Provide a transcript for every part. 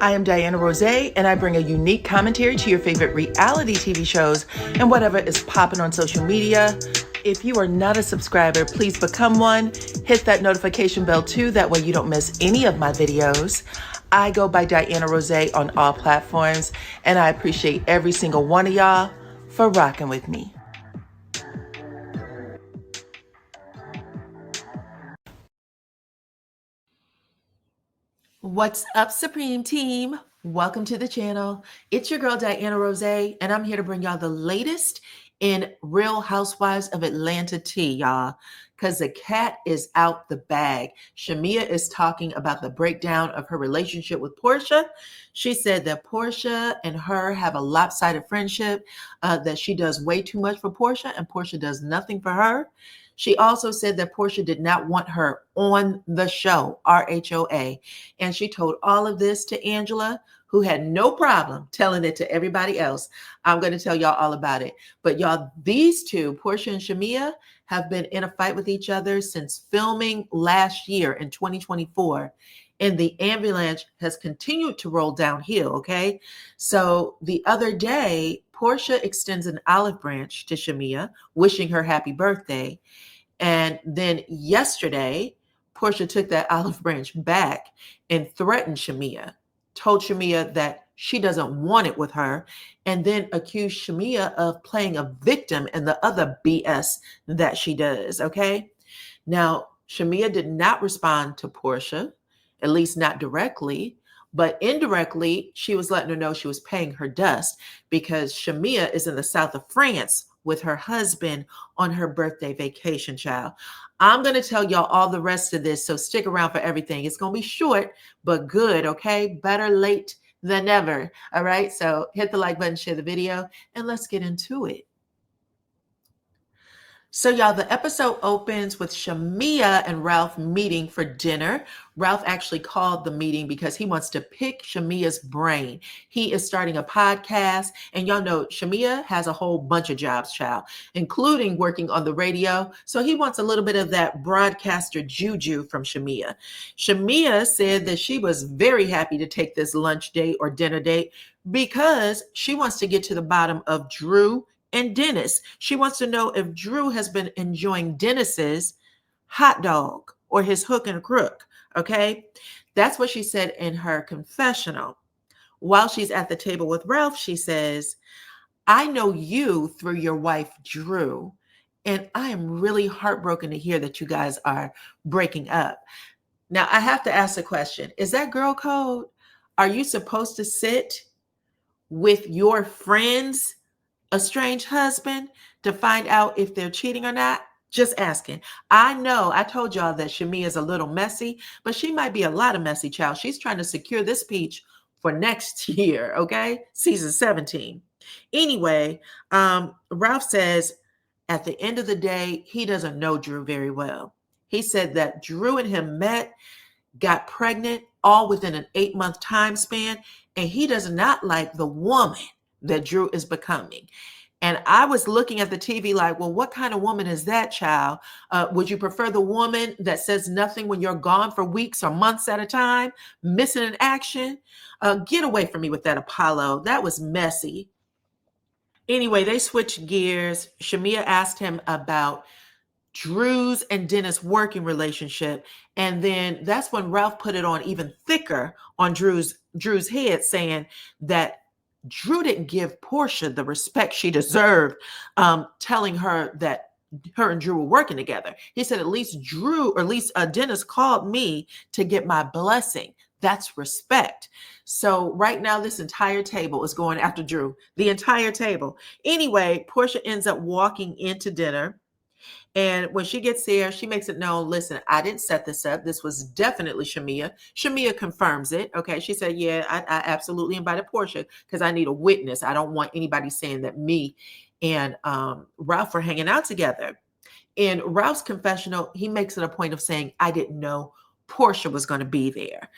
I am DYANAROZAY, and I bring a unique commentary to your favorite reality TV shows and whatever is popping on social media. If you are not a subscriber, please become one. Hit that notification bell too, that way you don't miss any of my videos. I go by DYANAROZAY on all platforms, and I appreciate every single one of y'all for rocking with me. What's up, Supreme Team? Welcome to the channel. It's your girl, DYANAROZAY, and I'm here to bring y'all the latest in Real Housewives of Atlanta tea, y'all, because the cat is out the bag. Shamea is talking about the breakdown of her relationship with Porsha. She said that Porsha and her have a lopsided friendship, that she does way too much for Porsha, and Porsha does nothing for her. She also said that Porsha did not want her on the show, RHOA. And she told all of this to Angela, who had no problem telling it to everybody else. I'm going to tell y'all all about it. But y'all, these two, Porsha and Shamea, have been in a fight with each other since filming last year in 2024. And the avalanche has continued to roll downhill, okay? So the other day, Porsha extends an olive branch to Shamea, wishing her happy birthday. And then yesterday, Porsha took that olive branch back and threatened Shamea, told Shamea that she doesn't want it with her, and then accused Shamea of playing a victim and the other BS that she does, okay? Now, Shamea did not respond to Porsha, at least not directly, but indirectly, she was letting her know she was paying her dust because Shamea is in the south of France with her husband on her birthday vacation, child. I'm going to tell y'all all the rest of this, so stick around for everything. It's going to be short, but good, okay? Better late than never, all right? So hit the like button, share the video, and let's get into it. So y'all, the episode opens with Shamea and Ralph meeting for dinner. Ralph actually called the meeting because he wants to pick Shamea's brain. He is starting a podcast, and y'all know Shamea has a whole bunch of jobs, child, including working on the radio. So he wants a little bit of that broadcaster juju from Shamea. Shamea said that she was very happy to take this lunch date or dinner date because she wants to get to the bottom of Drew and Dennis. She wants to know if Drew has been enjoying Dennis's hot dog or his hook and crook. Okay. That's what she said in her confessional. While she's at the table with Ralph, she says, I know you through your wife, Drew, and I am really heartbroken to hear that you guys are breaking up. Now, I have to ask the question, is that girl code? Are you supposed to sit with your friends' estranged husband to find out if they're cheating or not? Just asking. I know I told y'all that Shamea is a little messy, but she might be a lot of messy, child. She's trying to secure this peach for next year, okay? Season 17. Anyway, Ralph says at the end of the day, he doesn't know Drew very well. He said that Drew and him met, got pregnant, all within an 8-month time span, and he does not like the woman that Drew is becoming. And I was looking at the TV like, well, what kind of woman is that, child? Would you prefer the woman that says nothing when you're gone for weeks or months at a time, missing in action? Get away from me with that, Apollo. That was messy. Anyway, they switched gears. Shamea asked him about Drew's and Dennis' working relationship. And then that's when Ralph put it on even thicker on Drew's head, saying that Drew didn't give Porsha the respect she deserved, telling her that her and Drew were working together. He said, at least Dennis called me to get my blessing. That's respect. So right now, this entire table is going after Drew, the entire table. Anyway, Porsha ends up walking into dinner. And when she gets there, she makes it known, listen, I didn't set this up. This was definitely Shamea. Shamea confirms it. Okay. She said, yeah, I absolutely invited Porsha because I need a witness. I don't want anybody saying that me and Ralph were hanging out together. In Ralph's confessional, he makes it a point of saying, I didn't know Porsha was going to be there.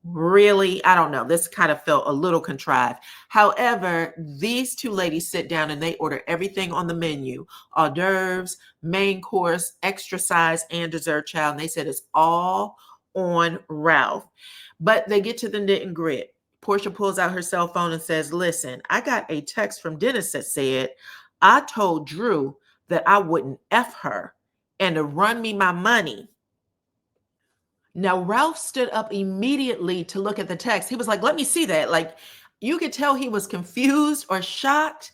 Really, I don't know. This kind of felt a little contrived. However, these two ladies sit down and they order everything on the menu: hors d'oeuvres, main course, extra size, and dessert, child. And they said it's all on Ralph. But they get to the knit and grit. Porsha pulls out her cell phone and says, listen, I got a text from Dennis that said, I told Drew that I wouldn't F her and to run me my money. Now, Ralph stood up immediately to look at the text. He was like, let me see that. Like, you could tell he was confused or shocked,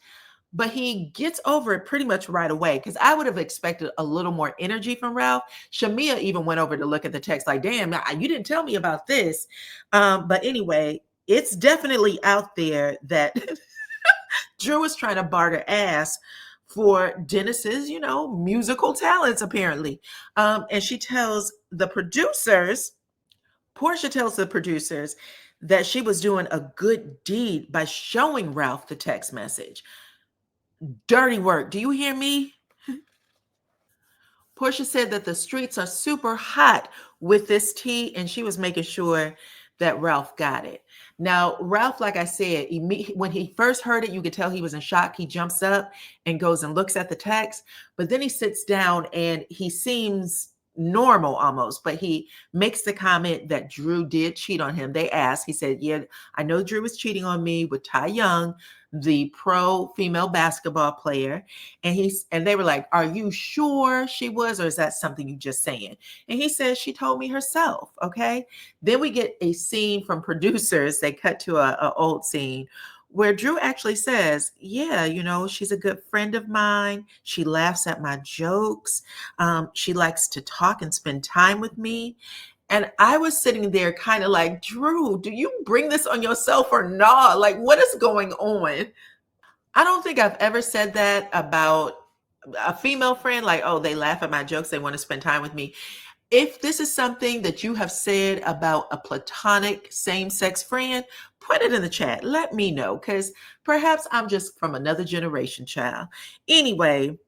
but he gets over it pretty much right away, because I would have expected a little more energy from Ralph. Shamea even went over to look at the text like, damn, you didn't tell me about this. But anyway, it's definitely out there that Drew is trying to barter ass for Dennis's, musical talents, apparently. And she tells the producers, Porsha tells the producers that she was doing a good deed by showing Ralph the text message. Dirty work. Do you hear me? Porsha said that the streets are super hot with this tea, and she was making sure that Ralph got it. Now, Ralph, like I said, when he first heard it, you could tell he was in shock. He jumps up and goes and looks at the text, but then he sits down and he seems normal almost, but he makes the comment that Drew did cheat on him. They asked, he said, yeah, I know Drew was cheating on me with Ty Young, the pro female basketball player. And they were like, are you sure she was, or is that something you just saying? And he says, she told me herself. Okay. Then we get a scene from producers. They cut to a old scene where Drew actually says, yeah, she's a good friend of mine. She laughs at my jokes. She likes to talk and spend time with me. And I was sitting there kind of like, Drew, do you bring this on yourself or not? Like, what is going on? I don't think I've ever said that about a female friend, like, oh, they laugh at my jokes, they want to spend time with me. If this is something that you have said about a platonic same-sex friend, put it in the chat. Let me know, because perhaps I'm just from another generation, child. Anyway,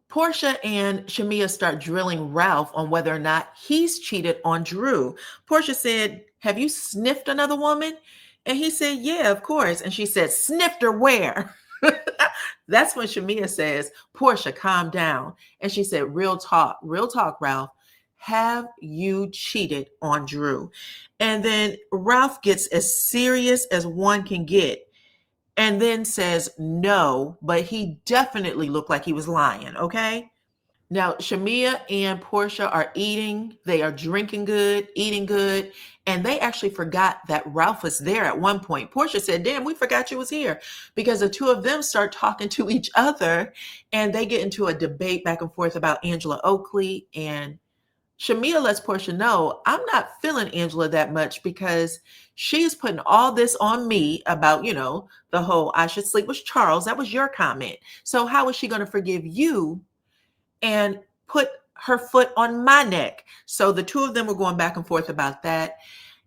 Porsha and Shamea start drilling Ralph on whether or not he's cheated on Drew. Porsha said, have you sniffed another woman? And he said, yeah, of course. And she said, sniffed her where? That's when Shamea says, Porsha, calm down. And she said, real talk, Ralph. Have you cheated on Drew? And then Ralph gets as serious as one can get, and then says no, but he definitely looked like he was lying, okay? Now, Shamea and Porsha are eating. They are drinking good, eating good, and they actually forgot that Ralph was there at one point. Porsha said, damn, we forgot you was here, because the two of them start talking to each other, and they get into a debate back and forth about Angela Oakley. And Shamea lets Porsha know, I'm not feeling Angela that much, because she's putting all this on me about, the whole I should sleep with Charles. That was your comment. So how is she going to forgive you and put her foot on my neck? So the two of them were going back and forth about that.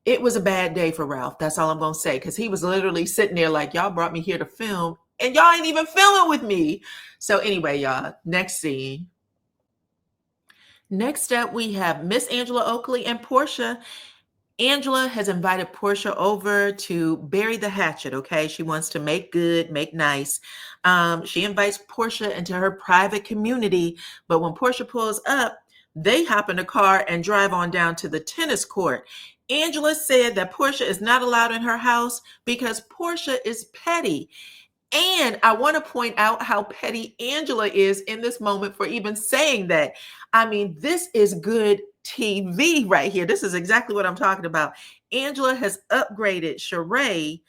It was a bad day for Ralph. That's all I'm going to say, because he was literally sitting there like, y'all brought me here to film and y'all ain't even filming with me. So anyway, y'all, next scene. Next up, we have Miss Angela Oakley and Porsha. Angela has invited Porsha over to bury the hatchet, okay? She wants to make good, make nice. She invites Porsha into her private community, but when Porsha pulls up, they hop in a car and drive on down to the tennis court. Angela said that Porsha is not allowed in her house because Porsha is petty. And I want to point out how petty Angela is in this moment for even saying that. I mean, this is good TV right here. This is exactly what I'm talking about. Angela has upgraded Sheree,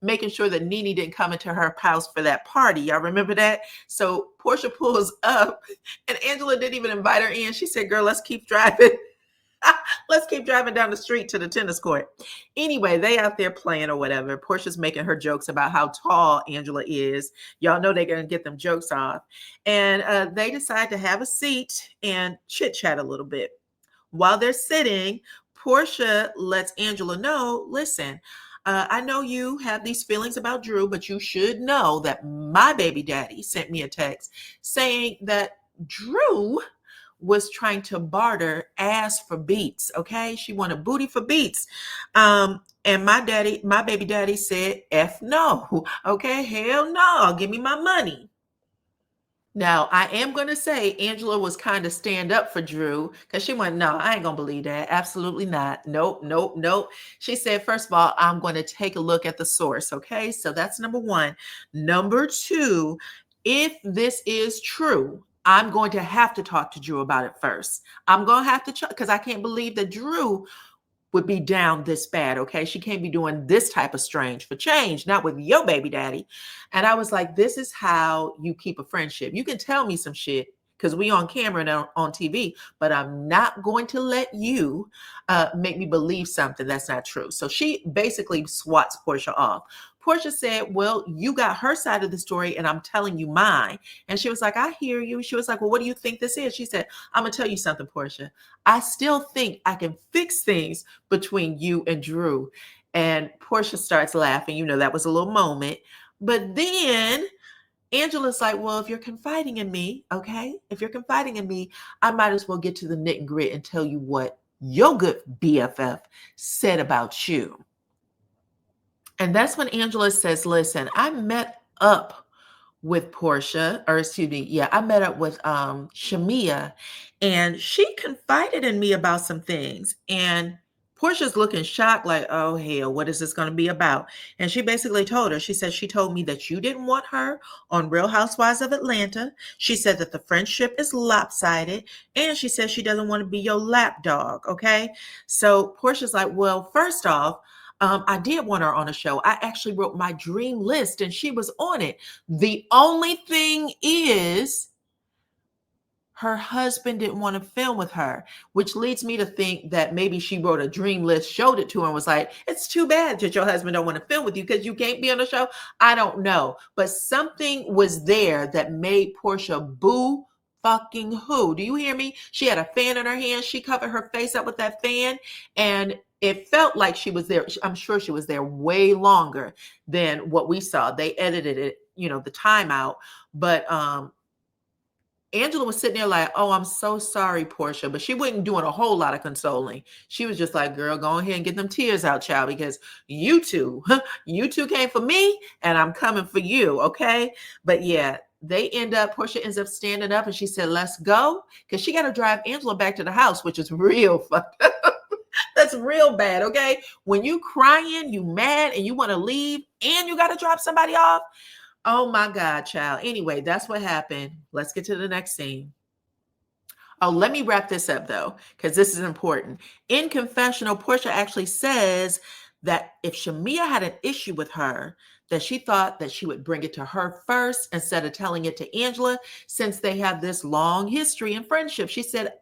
making sure that Nene didn't come into her house for that party. Y'all remember that? So Porsha pulls up and Angela didn't even invite her in. She said, girl, let's keep driving. Let's keep driving down the street to the tennis court. Anyway, they out there playing or whatever. Porsha's making her jokes about how tall Angela is. Y'all know they're going to get them jokes off. And they decide to have a seat and chit chat a little bit. While they're sitting, Porsha lets Angela know, listen, I know you have these feelings about Drew, but you should know that my baby daddy sent me a text saying that Drew was trying to barter ass for beats. Okay. She wanted booty for beats. And my baby daddy said, F no. Okay. Hell no. Give me my money. Now, I am going to say Angela was kind of stand up for Drew because she went, no, I ain't going to believe that. Absolutely not. Nope, nope, nope. She said, first of all, I'm going to take a look at the source. Okay. So that's number one. Number two, if this is true, I'm going to have to talk to Drew about it first. I'm going to have to, because I can't believe that Drew would be down this bad. Okay. She can't be doing this type of strange for change, not with your baby daddy. And I was like, this is how you keep a friendship. You can tell me some shit because we on camera and on TV, but I'm not going to let you make me believe something that's not true. So she basically swats Porsha off. Porsha said, well, you got her side of the story and I'm telling you mine. And she was like, I hear you. She was like, well, what do you think this is? She said, I'm going to tell you something, Porsha. I still think I can fix things between you and Drew. And Porsha starts laughing. You know, that was a little moment. But then Angela's like, well, if you're confiding in me, okay, if you're confiding in me, I might as well get to the nit and grit and tell you what your good BFF said about you. And that's when Angela says, listen, I met up with Porsha, or excuse me, yeah, I met up with Shamea, and she confided in me about some things. And Portia's looking shocked, like, oh hell, what is this going to be about? And she basically told her, she said, she told me that you didn't want her on Real Housewives of Atlanta. She said that the friendship is lopsided, and she said she doesn't want to be your lap dog. Okay. So Portia's like, well, first off, I did want her on a show. I actually wrote my dream list and she was on it. The only thing is, her husband didn't want to film with her, which leads me to think that maybe she wrote a dream list, showed it to her, and was like, it's too bad that your husband don't want to film with you because you can't be on the show. I don't know. But something was there that made Porsha boo fucking who. Do you hear me? She had a fan in her hand. She covered her face up with that fan. And it felt like she was there. I'm sure she was there way longer than what we saw. They edited it, you know, the time out. But Angela was sitting there like, oh, I'm so sorry, Porsha. But she wasn't doing a whole lot of consoling. She was just like, girl, go ahead and get them tears out, child, because you two came for me and I'm coming for you. Okay. But yeah, Porsha ends up standing up and she said, let's go. Because she got to drive Angela back to the house, which is real fucked up. That's real bad. Okay. When you crying, you mad and you want to leave and you got to drop somebody off. Oh my God, child. Anyway, that's what happened. Let's get to the next scene. Oh, let me wrap this up though, because this is important. In confessional, Porsha actually says that if Shamea had an issue with her, that she thought that she would bring it to her first instead of telling it to Angela, since they have this long history and friendship. She said,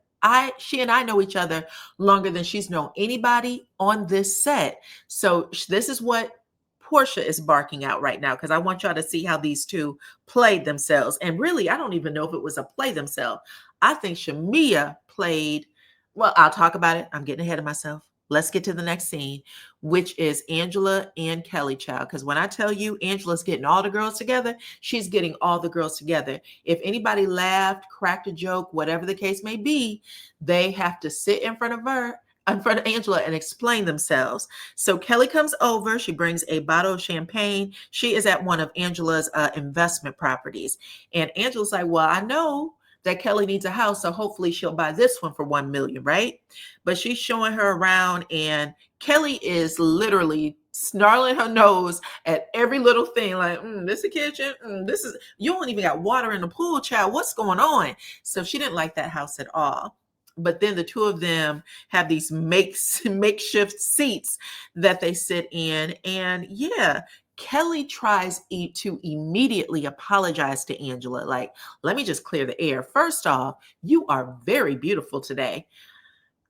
she and I know each other longer than she's known anybody on this set. So this is what Porsha is barking out right now, because I want y'all to see how these two played themselves. And really, I don't even know if it was a play themselves. I think Shamea played, well, I'll talk about it. I'm getting ahead of myself. Let's get to the next scene, which is Angela and Kelly, child. Because when I tell you Angela's getting all the girls together, she's getting all the girls together. If anybody laughed, cracked a joke, whatever the case may be, they have to sit in front of Angela and explain themselves. So Kelly comes over. She brings a bottle of champagne. She is at one of Angela's investment properties. And Angela's like, well, I know that Kelly needs a house, so hopefully she'll buy this one for $1 million, right? But she's showing her around, and Kelly is literally snarling her nose at every little thing, like, this is a kitchen, this is, you don't even got water in the pool, child, what's going on? So she didn't like that house at all. But then the two of them have these makeshift seats that they sit in, and yeah, Kelly tries to immediately apologize to Angela. Like, let me just clear the air. First off, you are very beautiful today.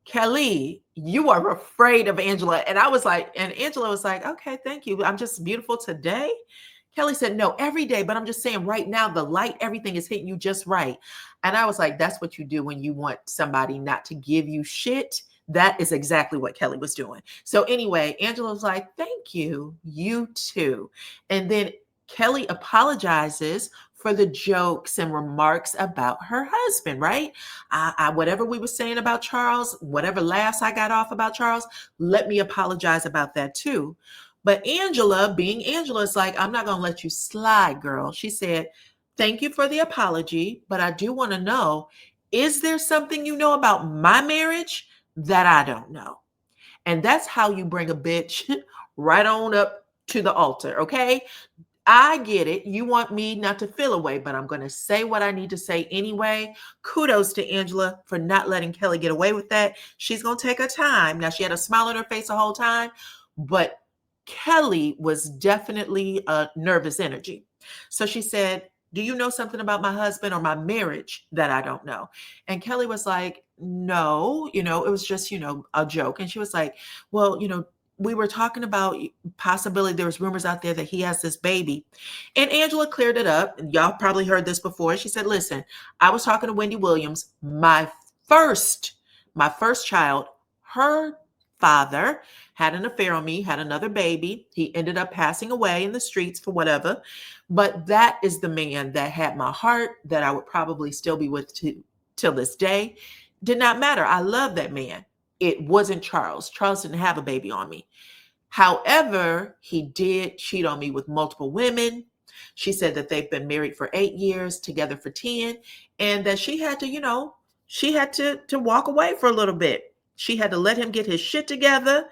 Kelly, you are afraid of Angela. And I was like, and Angela was like, okay, thank you. I'm just beautiful today. Kelly said, no, every day, but I'm just saying right now, the light, everything is hitting you just right. And I was like, that's what you do when you want somebody not to give you shit. That is exactly what Kelly was doing. So anyway, Angela was like, thank you. You too. And then Kelly apologizes for the jokes and remarks about her husband, right? Whatever we were saying about Charles, whatever laughs I got off about Charles, let me apologize about that too. But Angela, being Angela, is like, I'm not going to let you slide, girl. She said, Thank you for the apology, but I do want to know, is there something you know about my marriage that I don't know? And that's how you bring a bitch right on up to the altar, okay? I get it. You want me not to feel away, but I'm going to say what I need to say anyway. Kudos to Angela for not letting Kelly get away with that. She's going to take her time. Now, she had a smile on her face the whole time, but Kelly was definitely a nervous energy. So she said, "Do you know something about my husband or my marriage that I don't know?" And Kelly was like, "No, it was just, a joke." And she was like, "Well, we were talking about possibility, there was rumors out there that he has this baby." And Angela cleared it up. And y'all probably heard this before. She said, "Listen, I was talking to Wendy Williams, first my first child, her father had an affair on me, had another baby. He ended up passing away in the streets for whatever. But that is the man that had my heart, that I would probably still be with till this day. Did not matter. I love that man. It wasn't Charles. Charles didn't have a baby on me. However, he did cheat on me with multiple women. She said that they've been married for 8 years, together for 10, and that she had to, she had to walk away for a little bit. She had to let him get his shit together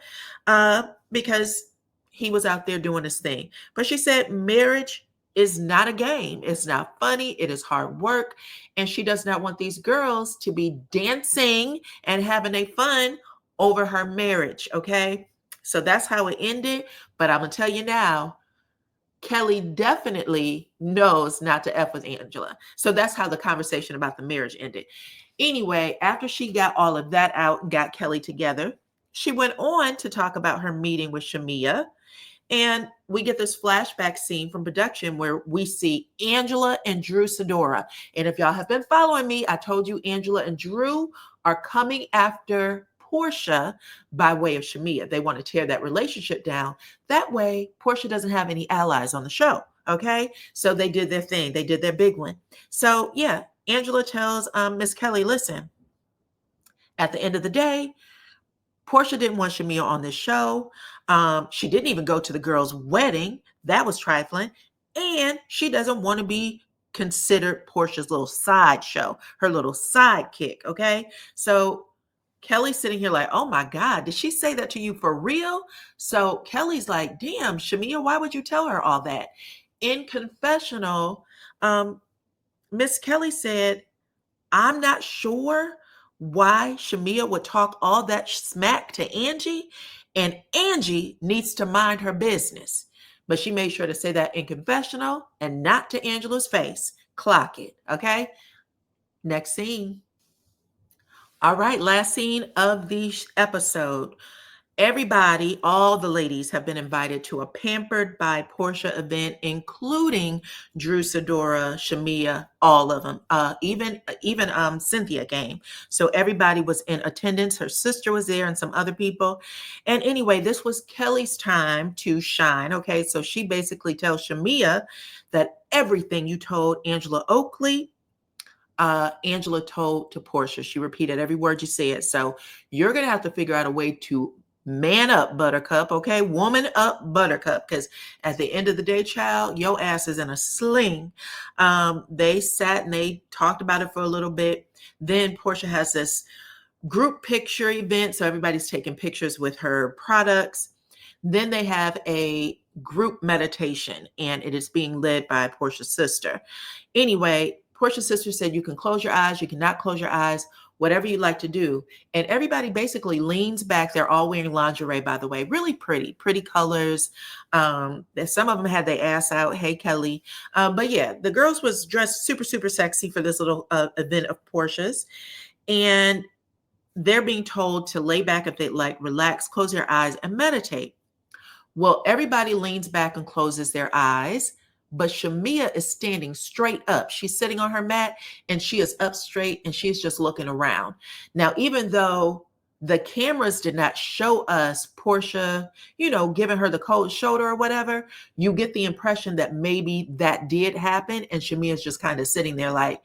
because he was out there doing his thing. But she said marriage is not a game. It's not funny. It is hard work. And she does not want these girls to be dancing and having a fun over her marriage. Okay. So that's how it ended. But I'm going to tell you now, Kelly definitely knows not to F with Angela. So that's how the conversation about the marriage ended. Anyway, after she got all of that out and got Kelly together, she went on to talk about her meeting with Shamea. And we get this flashback scene from production where we see Angela and Drew Sidora. And if y'all have been following me, I told you Angela and Drew are coming after Porsha by way of Shamea. They want to tear that relationship down. That way, Porsha doesn't have any allies on the show. Okay. So they did their thing. They did their big one. So yeah, Angela tells Miss Kelly, "Listen, at the end of the day, Porsha didn't want Shamea on this show. She didn't even go to the girl's wedding. That was trifling. And she doesn't want to be considered Porsha's little sideshow, her little sidekick." Okay. So Kelly's sitting here like, "Oh my God, did she say that to you for real?" So Kelly's like, "Damn, Shamea, why would you tell her all that?" In confessional, Miss Kelly said, "I'm not sure why Shamea would talk all that smack to Angie, and Angie needs to mind her business." But she made sure to say that in confessional and not to Angela's face. Clock it, okay? Next scene. All right, last scene of the episode. Everybody, all the ladies have been invited to a Pampered by Porsha event, including Drew Sidora, Shamea, all of them. Even Cynthia came. So everybody was in attendance. Her sister was there and some other people. And anyway, this was Kelly's time to shine. Okay, so she basically tells Shamea that everything you told Angela Oakley, Angela told to Porsha. She repeated every word you said. So you're going to have to figure out a way to man up, Buttercup, okay? Woman up, Buttercup, because at the end of the day, child, your ass is in a sling. They sat and they talked about it for a little bit. Then Porsha has this group picture event, so everybody's taking pictures with her products. Then they have a group meditation, and it is being led by Porsha's sister. Anyway, Porsha's sister said, "You can close your eyes, you cannot close your eyes, whatever you like to do." And everybody basically leans back. They're all wearing lingerie, by the way. Really pretty colors. Some of them had their ass out. Hey, Kelly. But yeah, the girls was dressed super sexy for this little event of Porsha's. And they're being told to lay back if they like, relax, close their eyes, and meditate. Well, everybody leans back and closes their eyes, but Shamea is standing straight up. She's sitting on her mat and she is up straight and she's just looking around. Now, even though the cameras did not show us Porsha, giving her the cold shoulder or whatever, you get the impression that maybe that did happen. And Shamea is just kind of sitting there like,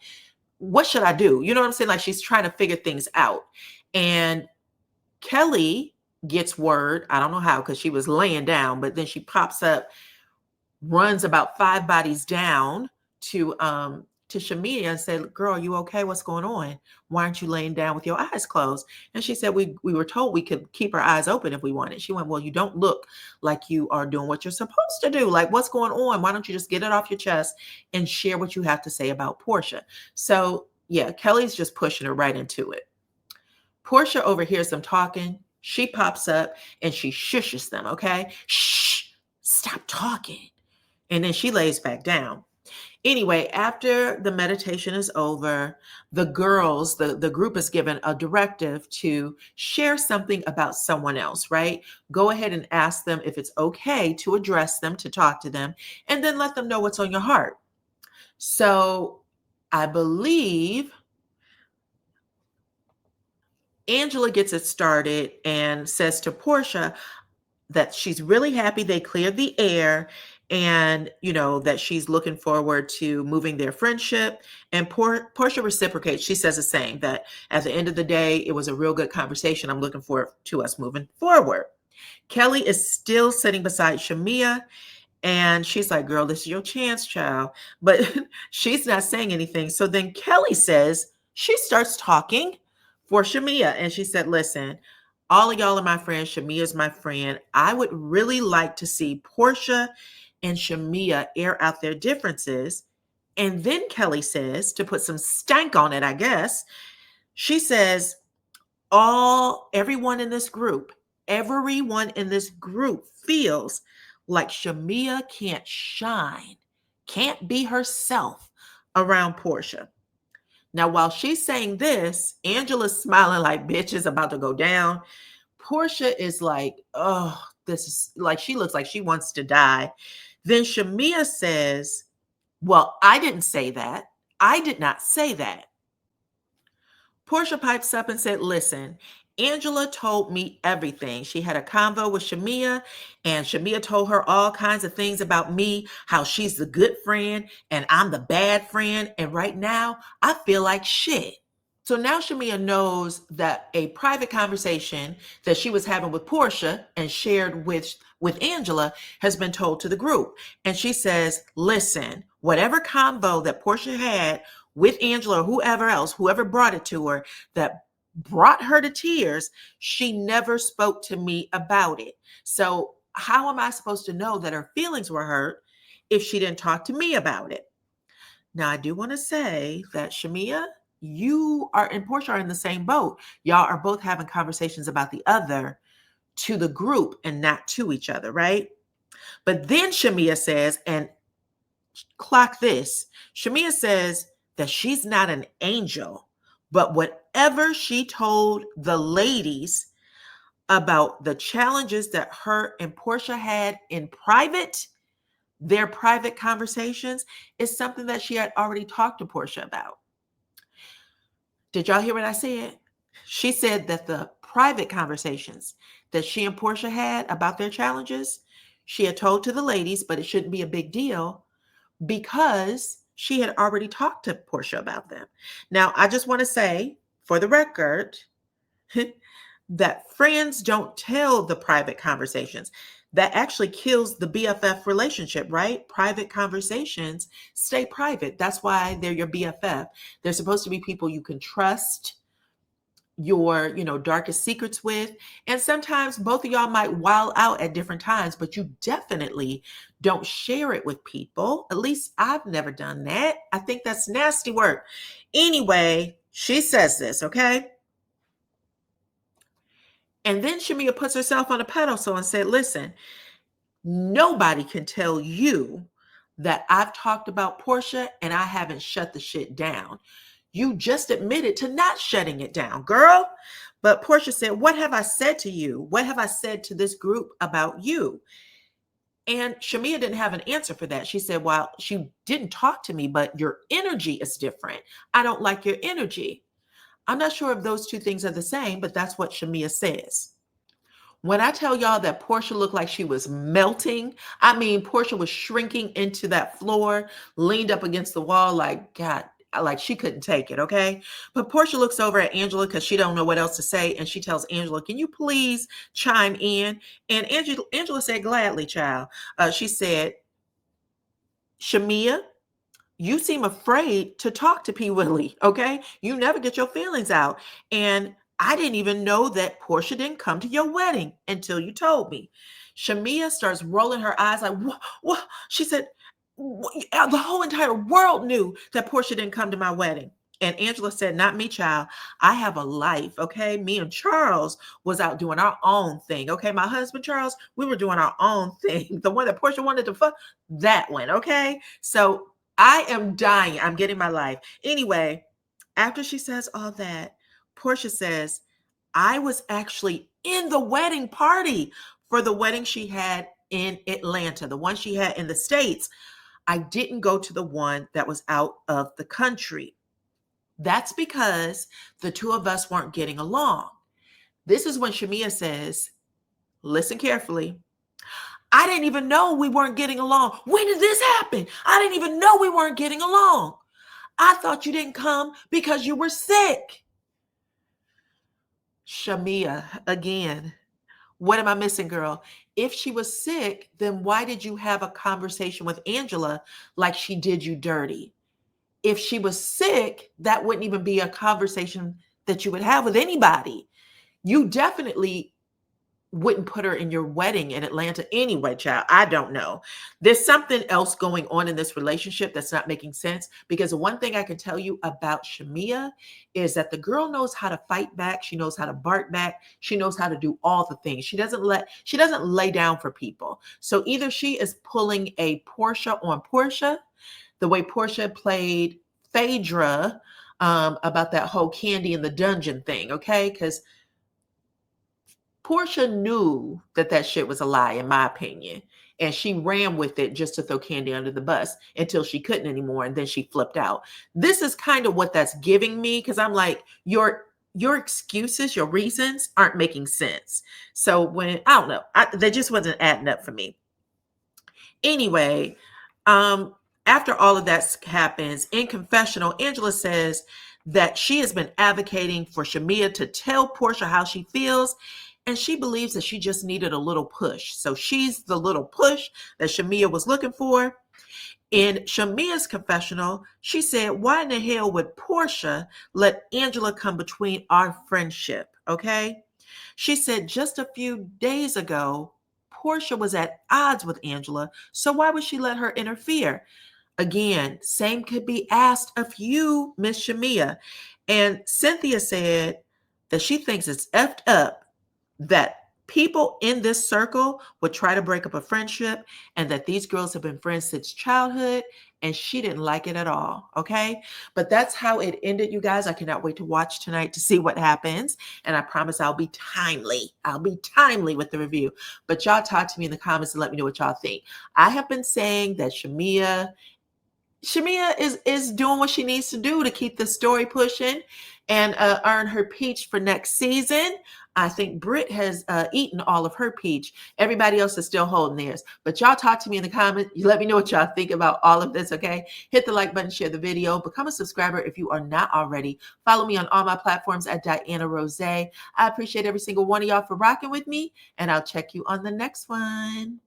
what should I do? You know what I'm saying? Like she's trying to figure things out. And Kelly gets word, I don't know how, because she was laying down, but then she pops up, runs about 5 bodies down to Shamea and said, "Girl, you okay? What's going on? Why aren't you laying down with your eyes closed?" And she said, "We were told we could keep our eyes open if we wanted." She went, "Well, you don't look like you are doing what you're supposed to do. Like, what's going on? Why don't you just get it off your chest and share what you have to say about Porsha?" So yeah, Kelly's just pushing her right into it. Porsha overhears them talking. She pops up and she shushes them. Okay, shh, stop talking. And then she lays back down. Anyway, after the meditation is over, the girls, the group is given a directive to share something about someone else, right? Go ahead and ask them if it's okay to address them, to talk to them, and then let them know what's on your heart. So I believe Angela gets it started and says to Porsha, that she's really happy they cleared the air, and that she's looking forward to moving their friendship. And Porsha reciprocates. She says the same, that at the end of the day it was a real good conversation. I'm looking forward to us moving forward. Kelly is still sitting beside Shamea, and she's like, "Girl, this is your chance, child." But she's not saying anything. So then Kelly says, she starts talking for Shamea. And she said, "Listen, all of y'all are my friends. Shamea's my friend. I would really like to see Porsha and Shamea air out their differences." And then Kelly says, to put some stank on it, I guess, she says, everyone in this group feels like Shamea can't shine, can't be herself around Porsha. Now, while she's saying this, Angela's smiling like, "Bitch, is about to go down." Porsha is like, "Oh, this is like," she looks like she wants to die. Then Shamea says, "Well, I didn't say that. I did not say that." Porsha pipes up and said, "Listen, Angela told me everything. She had a convo with Shamea, and Shamea told her all kinds of things about me, how she's the good friend and I'm the bad friend. And right now, I feel like shit." So now Shamea knows that a private conversation that she was having with Porsha and shared with Angela has been told to the group. And she says, "Listen, whatever convo that Porsha had with Angela or whoever else, whoever brought it to her, that brought her to tears, she never spoke to me about it. So how am I supposed to know that her feelings were hurt if she didn't talk to me about it?" Now, I do want to say that Shamea, you are and Porsha are in the same boat. Y'all are both having conversations about the other to the group and not to each other, right? But then Shamea says, and clock this, Shamea says that she's not an angel, but whatever she told the ladies about the challenges that her and Porsha had in private, their private conversations, is something that she had already talked to Porsha about. Did y'all hear what I said? She said that the private conversations that she and Porsha had about their challenges, she had told to the ladies, but it shouldn't be a big deal because she had already talked to Porsha about them. Now, I just want to say, for the record, that friends don't tell the private conversations. That actually kills the BFF relationship, right? Private conversations stay private. That's why they're your BFF. They're supposed to be people you can trust your darkest secrets with. And sometimes both of y'all might wild out at different times, but you definitely don't share it with people. At least I've never done that. I think that's nasty work. Anyway, she says this, okay? And then Shamea puts herself on a pedestal and said, "Listen, nobody can tell you that I've talked about Porsha and I haven't shut the shit down. You just admitted to not shutting it down, girl." But Porsha said, "What have I said to you? What have I said to this group about you?" And Shamea didn't have an answer for that. She said, "Well, she didn't talk to me, but your energy is different. I don't like your energy." I'm not sure if those two things are the same, but that's what Shamea says. When I tell y'all that Porsha looked like she was melting, I mean, Porsha was shrinking into that floor, leaned up against the wall like, God, like she couldn't take it, okay? But Porsha looks over at Angela because she don't know what else to say, and she tells Angela, "Can you please chime in?" And Angela said, "Gladly, child." She said, "Shamea, you seem afraid to talk to P. Willie, okay? You never get your feelings out. And I didn't even know that Porsha didn't come to your wedding until you told me. Shamea starts rolling her eyes like, what? She said, the whole entire world knew that Porsha didn't come to my wedding. And Angela said, not me, child. I have a life, okay? Me and Charles was out doing our own thing, okay? My husband, Charles, we were doing our own thing. The one that Porsha wanted to fuck, that one, okay? So I am dying. I'm getting my life. Anyway, after she says all that, Porsha says, I was actually in the wedding party for the wedding she had in Atlanta, the one she had in the States. I didn't go to the one that was out of the country. That's because the two of us weren't getting along. This is when Shamea says, listen carefully. I didn't even know we weren't getting along. When did this happen? I didn't even know we weren't getting along. I thought you didn't come because you were sick. Shamea, again, what am I missing, girl? If she was sick, then why did you have a conversation with Angela like she did you dirty? If she was sick, that wouldn't even be a conversation that you would have with anybody. You definitely wouldn't put her in your wedding in Atlanta anyway, child. I don't know. There's something else going on in this relationship that's not making sense, because the one thing I can tell you about Shamea is that the girl knows how to fight back. She knows how to bark back. She knows how to do all the things. She doesn't lay down for people. So either she is pulling a Porsha on Porsha, the way Porsha played Phaedra about that whole candy in the dungeon thing, okay? Because Porsha knew that shit was a lie, in my opinion. And she ran with it just to throw Candy under the bus until she couldn't anymore. And then she flipped out. This is kind of what that's giving me, because I'm like, your excuses, your reasons aren't making sense. So when, I don't know, that just wasn't adding up for me. Anyway, after all of that happens, in confessional, Angela says that she has been advocating for Shamea to tell Porsha how she feels, and she believes that she just needed a little push. So she's the little push that Shamea was looking for. In Shamea's confessional, she said, why in the hell would Porsha let Angela come between our friendship? Okay. She said just a few days ago, Porsha was at odds with Angela. So why would she let her interfere? Again, same could be asked of you, Miss Shamea. And Cynthia said that she thinks it's effed up that people in this circle would try to break up a friendship, and that these girls have been friends since childhood, and she didn't like it at all. Okay. But that's how it ended, you guys. I cannot wait to watch tonight to see what happens. And I promise I'll be timely. I'll be timely with the review. But y'all talk to me in the comments and let me know what y'all think. I have been saying that Shamea is doing what she needs to do to keep the story pushing and earn her peach for next season. I think Britt has eaten all of her peach. Everybody else is still holding theirs. But y'all talk to me in the comments. You let me know what y'all think about all of this, okay? Hit the like button, share the video, become a subscriber if you are not already. Follow me on all my platforms at DYANAROZAY. I appreciate every single one of y'all for rocking with me, and I'll check you on the next one.